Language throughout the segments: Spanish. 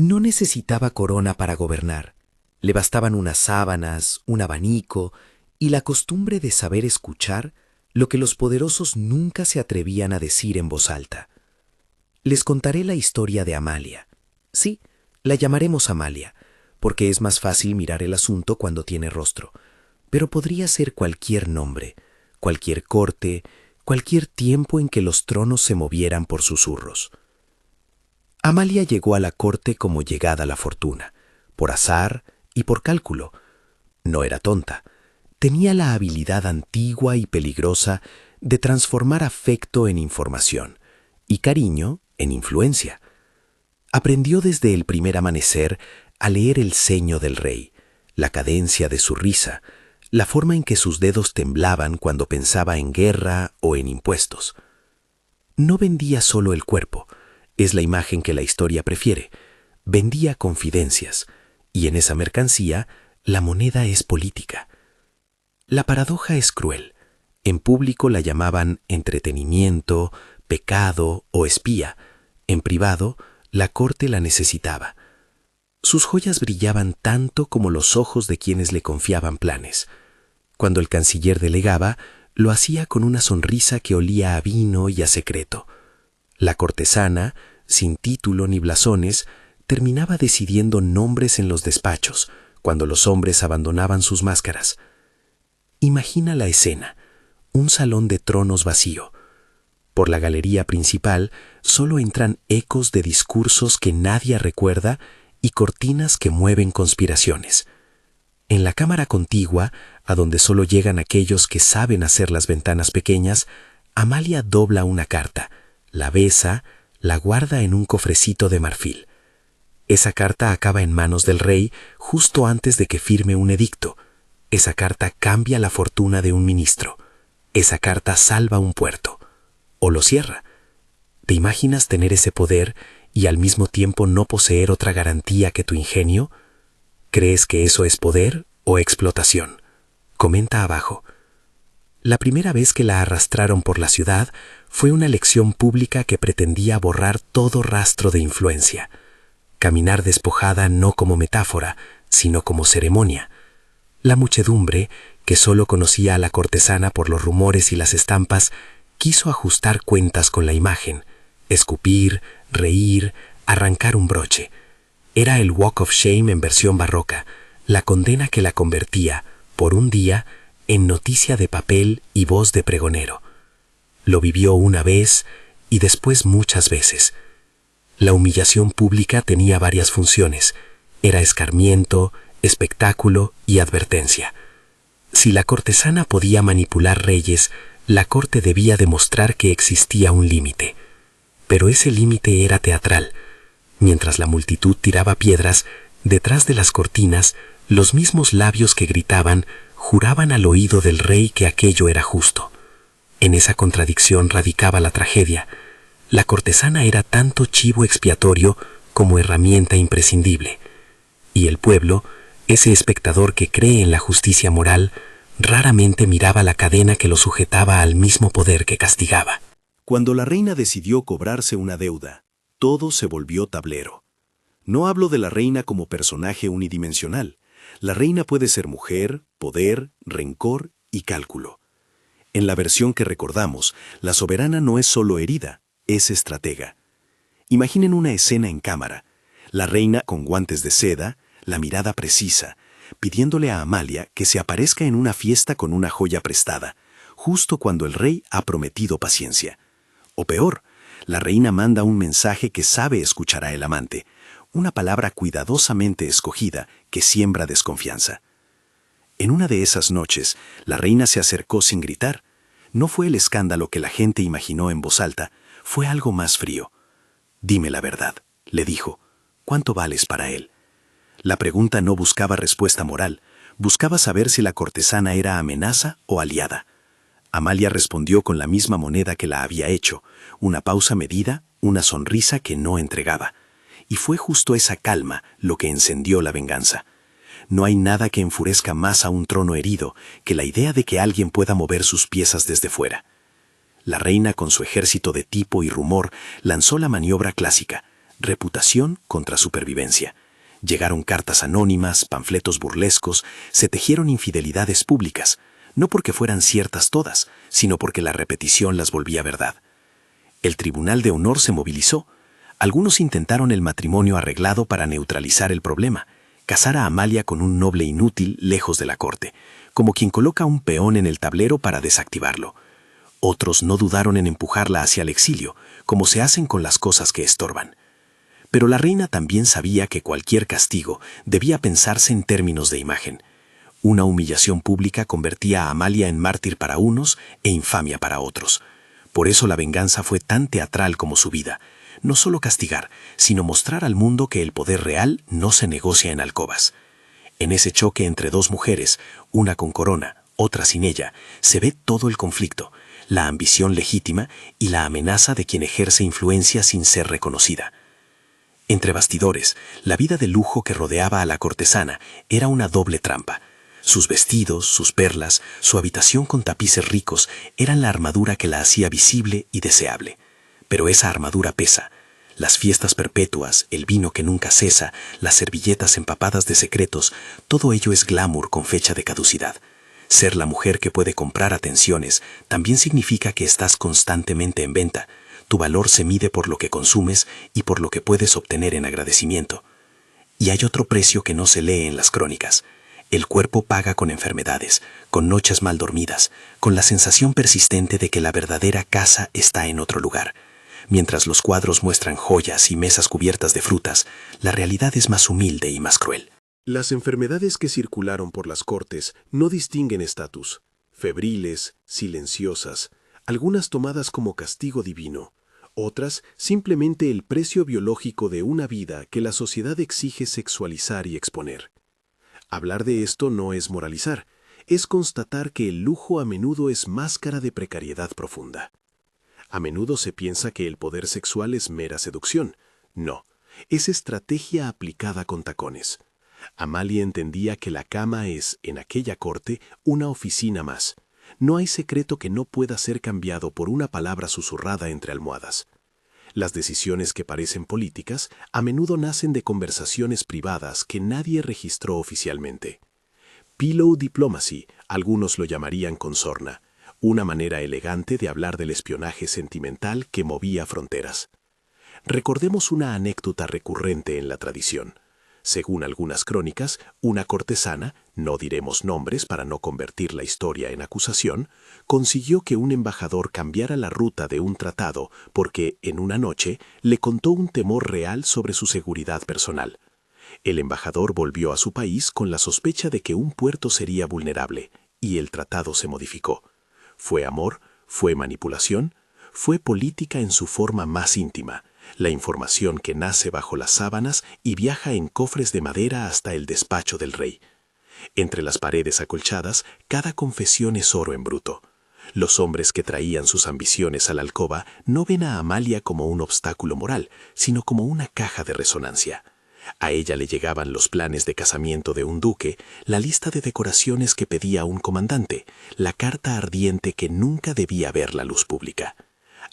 No necesitaba corona para gobernar. Le bastaban unas sábanas, un abanico y la costumbre de saber escuchar lo que los poderosos nunca se atrevían a decir en voz alta. Les contaré la historia de Amalia. Sí, la llamaremos Amalia, porque es más fácil mirar el asunto cuando tiene rostro, pero podría ser cualquier nombre, cualquier corte, cualquier tiempo en que los tronos se movieran por susurros. Amalia llegó a la corte como llegada la fortuna, por azar y por cálculo. No era tonta. Tenía la habilidad antigua y peligrosa de transformar afecto en información y cariño en influencia. Aprendió desde el primer amanecer a leer el ceño del rey, la cadencia de su risa, la forma en que sus dedos temblaban cuando pensaba en guerra o en impuestos. No vendía solo el cuerpo, es la imagen que la historia prefiere. Vendía confidencias, y en esa mercancía la moneda es política. La paradoja es cruel. En público la llamaban entretenimiento, pecado o espía. En privado, la corte la necesitaba. Sus joyas brillaban tanto como los ojos de quienes le confiaban planes. Cuando el canciller delegaba, lo hacía con una sonrisa que olía a vino y a secreto. La cortesana, sin título ni blasones, terminaba decidiendo nombres en los despachos, cuando los hombres abandonaban sus máscaras. Imagina la escena, un salón de tronos vacío. Por la galería principal solo entran ecos de discursos que nadie recuerda y cortinas que mueven conspiraciones. En la cámara contigua, a donde solo llegan aquellos que saben hacer las ventanas pequeñas, Amalia dobla una carta, la besa, la guarda en un cofrecito de marfil. Esa carta acaba en manos del rey justo antes de que firme un edicto. Esa carta cambia la fortuna de un ministro. Esa carta salva un puerto. O lo cierra. ¿Te imaginas tener ese poder y al mismo tiempo no poseer otra garantía que tu ingenio? ¿Crees que eso es poder o explotación? Comenta abajo. La primera vez que la arrastraron por la ciudad fue una lección pública que pretendía borrar todo rastro de influencia. Caminar despojada no como metáfora, sino como ceremonia. La muchedumbre, que solo conocía a la cortesana por los rumores y las estampas, quiso ajustar cuentas con la imagen, escupir, reír, arrancar un broche. Era el Walk of Shame en versión barroca, la condena que la convertía, por un día, en noticia de papel y voz de pregonero. Lo vivió una vez y después muchas veces. La humillación pública tenía varias funciones. Era escarmiento, espectáculo y advertencia. Si la cortesana podía manipular reyes, la corte debía demostrar que existía un límite. Pero ese límite era teatral. Mientras la multitud tiraba piedras, detrás de las cortinas, los mismos labios que gritaban juraban al oído del rey que aquello era justo. En esa contradicción radicaba la tragedia. La cortesana era tanto chivo expiatorio como herramienta imprescindible. Y el pueblo, ese espectador que cree en la justicia moral, raramente miraba la cadena que lo sujetaba al mismo poder que castigaba. Cuando la reina decidió cobrarse una deuda, todo se volvió tablero. No hablo de la reina como personaje unidimensional. La reina puede ser mujer, poder, rencor y cálculo. En la versión que recordamos, la soberana no es solo herida, es estratega. Imaginen una escena en cámara. La reina con guantes de seda, la mirada precisa, pidiéndole a Amalia que se aparezca en una fiesta con una joya prestada, justo cuando el rey ha prometido paciencia. O peor, la reina manda un mensaje que sabe escuchará el amante, una palabra cuidadosamente escogida que siembra desconfianza. En una de esas noches, la reina se acercó sin gritar. No fue el escándalo que la gente imaginó en voz alta, fue algo más frío. «Dime la verdad», le dijo. «¿Cuánto vales para él?» La pregunta no buscaba respuesta moral, buscaba saber si la cortesana era amenaza o aliada. Amalia respondió con la misma moneda que la había hecho, una pausa medida, una sonrisa que no entregaba. Y fue justo esa calma lo que encendió la venganza. No hay nada que enfurezca más a un trono herido que la idea de que alguien pueda mover sus piezas desde fuera. La reina, con su ejército de tipo y rumor, lanzó la maniobra clásica, reputación contra supervivencia. Llegaron cartas anónimas, panfletos burlescos, se tejieron infidelidades públicas, no porque fueran ciertas todas, sino porque la repetición las volvía verdad. El Tribunal de Honor se movilizó. Algunos intentaron el matrimonio arreglado para neutralizar el problema, casar a Amalia con un noble inútil lejos de la corte, como quien coloca un peón en el tablero para desactivarlo. Otros no dudaron en empujarla hacia el exilio, como se hacen con las cosas que estorban. Pero la reina también sabía que cualquier castigo debía pensarse en términos de imagen. Una humillación pública convertía a Amalia en mártir para unos e infamia para otros. Por eso la venganza fue tan teatral como su vida. No solo castigar, sino mostrar al mundo que el poder real no se negocia en alcobas. En ese choque entre dos mujeres, una con corona, otra sin ella, se ve todo el conflicto, la ambición legítima y la amenaza de quien ejerce influencia sin ser reconocida. Entre bastidores, la vida de lujo que rodeaba a la cortesana era una doble trampa. Sus vestidos, sus perlas, su habitación con tapices ricos eran la armadura que la hacía visible y deseable. Pero esa armadura pesa. Las fiestas perpetuas, el vino que nunca cesa, las servilletas empapadas de secretos, todo ello es glamour con fecha de caducidad. Ser la mujer que puede comprar atenciones también significa que estás constantemente en venta. Tu valor se mide por lo que consumes y por lo que puedes obtener en agradecimiento. Y hay otro precio que no se lee en las crónicas. El cuerpo paga con enfermedades, con noches mal dormidas, con la sensación persistente de que la verdadera casa está en otro lugar. Mientras los cuadros muestran joyas y mesas cubiertas de frutas, la realidad es más humilde y más cruel. Las enfermedades que circularon por las cortes no distinguen estatus. Febriles, silenciosas, algunas tomadas como castigo divino, otras simplemente el precio biológico de una vida que la sociedad exige sexualizar y exponer. Hablar de esto no es moralizar, es constatar que el lujo a menudo es máscara de precariedad profunda. A menudo se piensa que el poder sexual es mera seducción. No, es estrategia aplicada con tacones. Amalia entendía que la cama es, en aquella corte, una oficina más. No hay secreto que no pueda ser cambiado por una palabra susurrada entre almohadas. Las decisiones que parecen políticas a menudo nacen de conversaciones privadas que nadie registró oficialmente. Pillow diplomacy, algunos lo llamarían con sorna, una manera elegante de hablar del espionaje sentimental que movía fronteras. Recordemos una anécdota recurrente en la tradición. Según algunas crónicas, una cortesana, no diremos nombres para no convertir la historia en acusación, consiguió que un embajador cambiara la ruta de un tratado porque, en una noche, le contó un temor real sobre su seguridad personal. El embajador volvió a su país con la sospecha de que un puerto sería vulnerable, y el tratado se modificó. ¿Fue amor? ¿Fue manipulación? Fue política en su forma más íntima. La información que nace bajo las sábanas y viaja en cofres de madera hasta el despacho del rey. Entre las paredes acolchadas, cada confesión es oro en bruto. Los hombres que traían sus ambiciones a la alcoba no ven a Amalia como un obstáculo moral, sino como una caja de resonancia. A ella le llegaban los planes de casamiento de un duque, la lista de decoraciones que pedía un comandante, la carta ardiente que nunca debía ver la luz pública.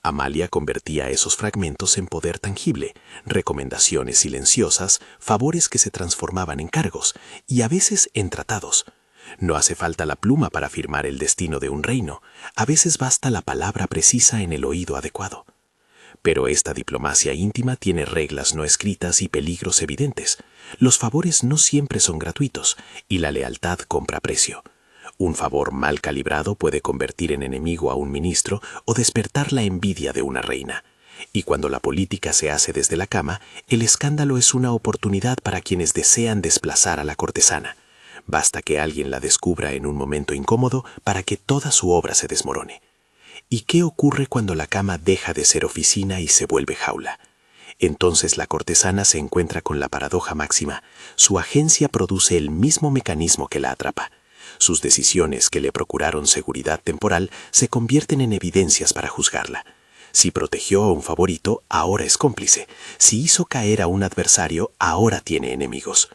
Amalia convertía esos fragmentos en poder tangible, recomendaciones silenciosas, favores que se transformaban en cargos y a veces en tratados. No hace falta la pluma para firmar el destino de un reino, a veces basta la palabra precisa en el oído adecuado. Pero esta diplomacia íntima tiene reglas no escritas y peligros evidentes. Los favores no siempre son gratuitos y la lealtad compra precio. Un favor mal calibrado puede convertir en enemigo a un ministro o despertar la envidia de una reina. Y cuando la política se hace desde la cama, el escándalo es una oportunidad para quienes desean desplazar a la cortesana. Basta que alguien la descubra en un momento incómodo para que toda su obra se desmorone. ¿Y qué ocurre cuando la cama deja de ser oficina y se vuelve jaula? Entonces la cortesana se encuentra con la paradoja máxima. Su agencia produce el mismo mecanismo que la atrapa. Sus decisiones que le procuraron seguridad temporal se convierten en evidencias para juzgarla. Si protegió a un favorito, ahora es cómplice. Si hizo caer a un adversario, ahora tiene enemigos.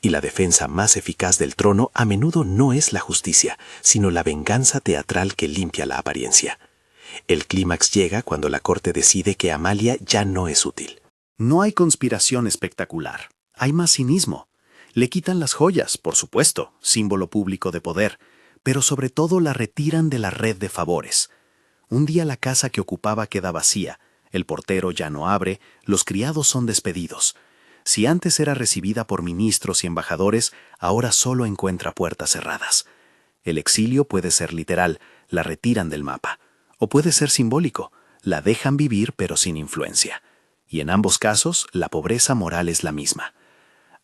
Y la defensa más eficaz del trono a menudo no es la justicia, sino la venganza teatral que limpia la apariencia. El clímax llega cuando la corte decide que Amalia ya no es útil. No hay conspiración espectacular, hay más cinismo. Le quitan las joyas, por supuesto, símbolo público de poder, pero sobre todo la retiran de la red de favores. Un día la casa que ocupaba queda vacía, el portero ya no abre, los criados son despedidos. Si antes era recibida por ministros y embajadores, ahora solo encuentra puertas cerradas. El exilio puede ser literal, la retiran del mapa. O puede ser simbólico, la dejan vivir pero sin influencia. Y en ambos casos, la pobreza moral es la misma.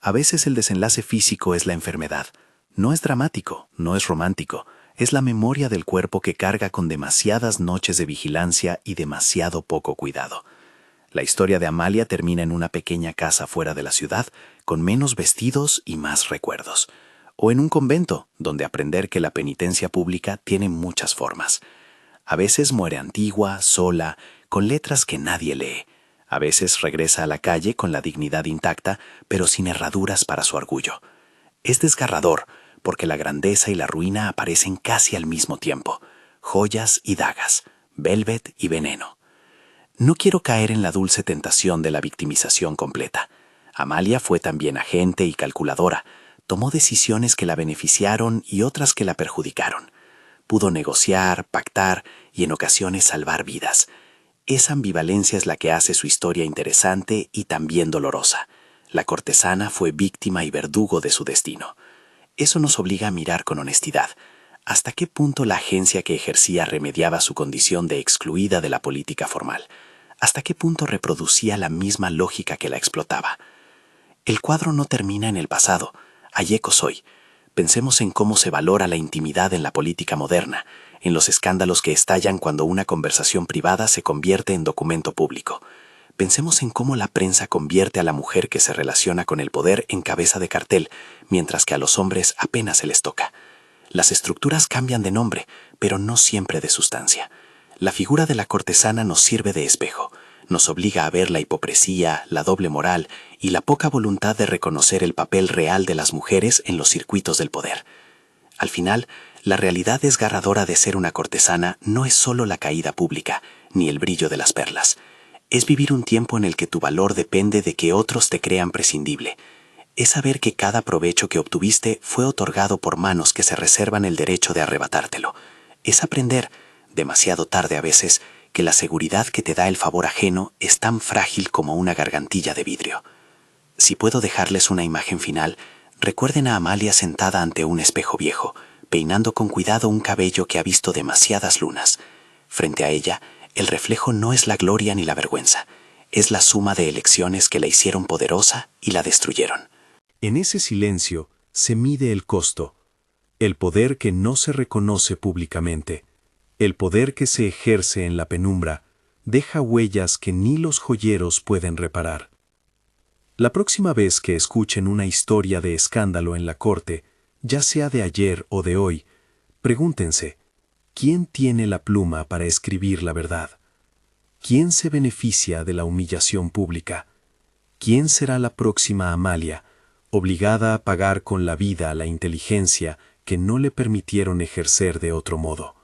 A veces el desenlace físico es la enfermedad. No es dramático, no es romántico, es la memoria del cuerpo que carga con demasiadas noches de vigilancia y demasiado poco cuidado. La historia de Amalia termina en una pequeña casa fuera de la ciudad, con menos vestidos y más recuerdos. O en un convento, donde aprender que la penitencia pública tiene muchas formas. A veces muere antigua, sola, con letras que nadie lee. A veces regresa a la calle con la dignidad intacta, pero sin herraduras para su orgullo. Es desgarrador, porque la grandeza y la ruina aparecen casi al mismo tiempo. Joyas y dagas, velvet y veneno. No quiero caer en la dulce tentación de la victimización completa. Amalia fue también agente y calculadora. Tomó decisiones que la beneficiaron y otras que la perjudicaron. Pudo negociar, pactar y en ocasiones salvar vidas. Esa ambivalencia es la que hace su historia interesante y también dolorosa. La cortesana fue víctima y verdugo de su destino. Eso nos obliga a mirar con honestidad. ¿Hasta qué punto la agencia que ejercía remediaba su condición de excluida de la política formal? ¿Hasta qué punto reproducía la misma lógica que la explotaba? El cuadro no termina en el pasado, hay ecos hoy. Pensemos en cómo se valora la intimidad en la política moderna, en los escándalos que estallan cuando una conversación privada se convierte en documento público. Pensemos en cómo la prensa convierte a la mujer que se relaciona con el poder en cabeza de cartel, mientras que a los hombres apenas se les toca. Las estructuras cambian de nombre, pero no siempre de sustancia. La figura de la cortesana nos sirve de espejo, nos obliga a ver la hipocresía, la doble moral y la poca voluntad de reconocer el papel real de las mujeres en los circuitos del poder. Al final, la realidad desgarradora de ser una cortesana no es solo la caída pública, ni el brillo de las perlas. Es vivir un tiempo en el que tu valor depende de que otros te crean prescindible. Es saber que cada provecho que obtuviste fue otorgado por manos que se reservan el derecho de arrebatártelo. Es aprender, demasiado tarde a veces, que la seguridad que te da el favor ajeno es tan frágil como una gargantilla de vidrio. Si puedo dejarles una imagen final, recuerden a Amalia sentada ante un espejo viejo, peinando con cuidado un cabello que ha visto demasiadas lunas. Frente a ella, el reflejo no es la gloria ni la vergüenza, es la suma de elecciones que la hicieron poderosa y la destruyeron. En ese silencio se mide el costo, el poder que no se reconoce públicamente, el poder que se ejerce en la penumbra, deja huellas que ni los joyeros pueden reparar. La próxima vez que escuchen una historia de escándalo en la corte, ya sea de ayer o de hoy, pregúntense, ¿quién tiene la pluma para escribir la verdad? ¿Quién se beneficia de la humillación pública? ¿Quién será la próxima Amalia, obligada a pagar con la vida la inteligencia que no le permitieron ejercer de otro modo?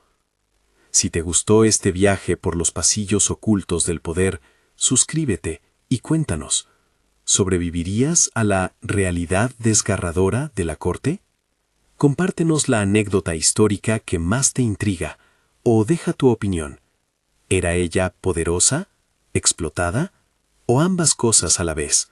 Si te gustó este viaje por los pasillos ocultos del poder, suscríbete y cuéntanos, ¿sobrevivirías a la realidad desgarradora de la corte? Compártenos la anécdota histórica que más te intriga o deja tu opinión. ¿Era ella poderosa, explotada o ambas cosas a la vez?